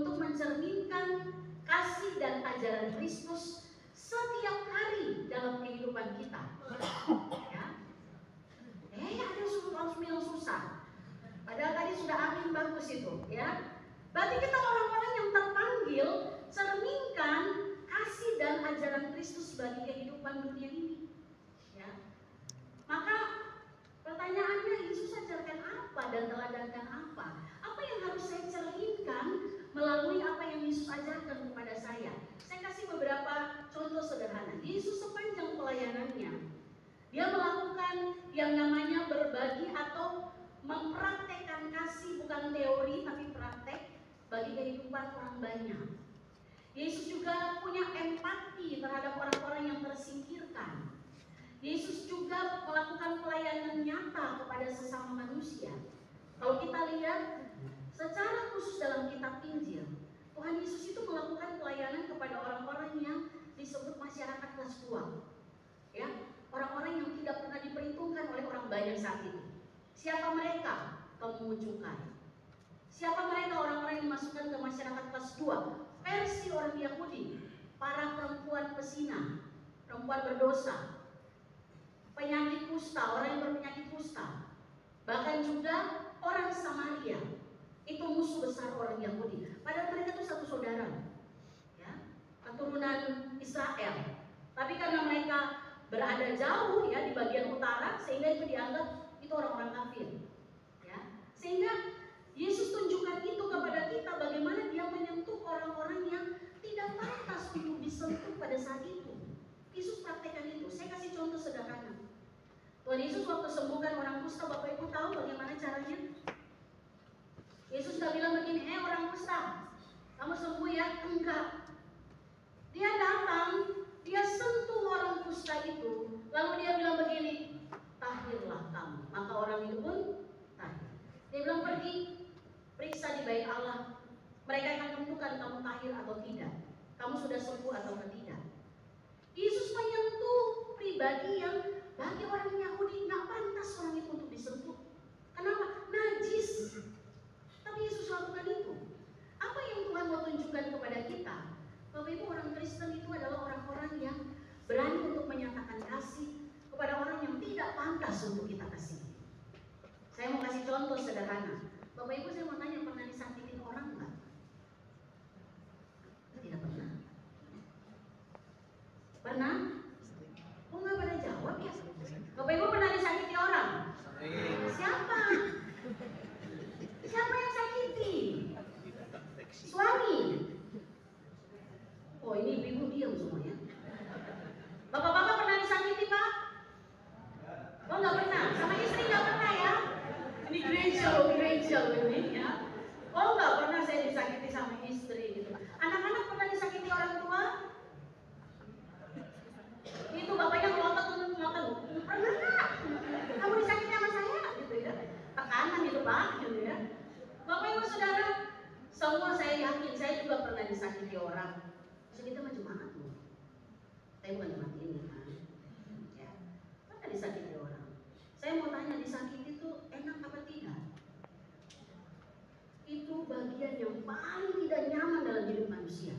untuk mencerminkan kasih dan ajaran Kristus setiap hari dalam kehidupan kita. Ya. Ada harus bilang susah. Padahal tadi sudah amin bagus itu, ya. Berarti kita orang-orang yang terpanggil cerminkan kasih dan ajaran Kristus bagi kehidupan dunia ini. Ya. Maka pertanyaannya, Yesus ajarkan apa dan teladankan apa? Apa yang harus saya cerminkan melalui apa yang Yesus ajarkan kepada saya? Saya kasih beberapa contoh sederhana. Yesus sepanjang pelayanannya, dia melakukan yang namanya berbagi atau mempraktekkan kasih, bukan teori tapi praktek bagi kehidupan orang banyak. Yesus juga punya empati terhadap orang-orang yang tersingkirkan. Yesus juga melakukan pelayanan nyata kepada sesama manusia. Kalau kita lihat secara khusus dalam kitab Injil, Tuhan Yesus itu melakukan pelayanan kepada orang-orang yang disebut masyarakat kelas 2. Ya, orang-orang yang tidak pernah diperhitungkan oleh orang banyak saat itu. Siapa mereka? Kamu cukai. Siapa mereka orang-orang yang dimasukkan ke masyarakat kelas 2? Versi orang Yahudi, para perempuan pesina, perempuan berdosa, penyakit kusta, orang yang berpenyakit kusta, bahkan juga orang Samaria. Itu musuh besar orang Yahudi. Padahal mereka itu satu saudara, ya, keturunan Israel. Tapi karena mereka berada jauh, ya, di bagian utara, sehingga itu dianggap itu orang-orang kafir. Ya, sehingga Yesus tunjukkan itu kepada kita, bagaimana dia menyentuh orang-orang yang tidak pantas untuk disentuh pada saat itu. Yesus praktekkan itu. Saya kasih contoh sederhana. Tuhan Yesus waktu sembuhkan orang kusta, Bapak Ibu tahu bagaimana caranya? Yesus gak bilang begini, orang kusta, kamu sembuh ya? Enggak. Dia datang, dia sentuh orang kusta itu, lalu dia bilang begini, tahirlah kamu. Maka orang itu pun tahir. Dia bilang, pergi, periksa di bait Allah. Mereka akan tentukan kamu tahir atau tidak, kamu sudah sembuh atau tidak. Yesus menyentuh pribadi yang bagi orang Yahudi nggak pantas orang itu untuk disentuh. Kenapa? Najis. Tapi Yesus lakukan itu. Apa yang Tuhan mau tunjukkan kepada kita? Bapak Ibu, orang Kristen itu adalah orang-orang yang berani untuk menyatakan kasih kepada orang yang tidak pantas untuk kita kasih. Saya mau kasih contoh sederhana. Bapak Ibu, saya mau tanya, pernah disakitin orang nggak? Tidak pernah. Pernah? Oh, nggak pada jawab ya? Bapak Ibu pernah disakiti orang? Siapa? Siapa yang sakiti? Suami. Oh, ini ibu diam semuanya. Bapak-bapak pernah disakiti, Pak? Oh, nggak pernah. Sama istri nggak pernah ya? Ini gereja ini ya. Oh, nggak pernah saya disakiti sama istri gitu. Anak-anak pernah disakiti orang tua? Itu bapaknya melotot. Pernah nggak? Kamu disakiti sama saya? Gitu ya. Tekanan itu, Pak, gitu ya. Bapak Ibu Saudara, semua saya yakin saya juga pernah disakiti orang. Maksud kita mah jemaat loh. Saya bukan jemaat ini kan. Ya. Pernah disakiti orang. Saya mau tanya, disakiti itu enak apa tidak? Itu bagian yang paling tidak nyaman dalam hidup manusia.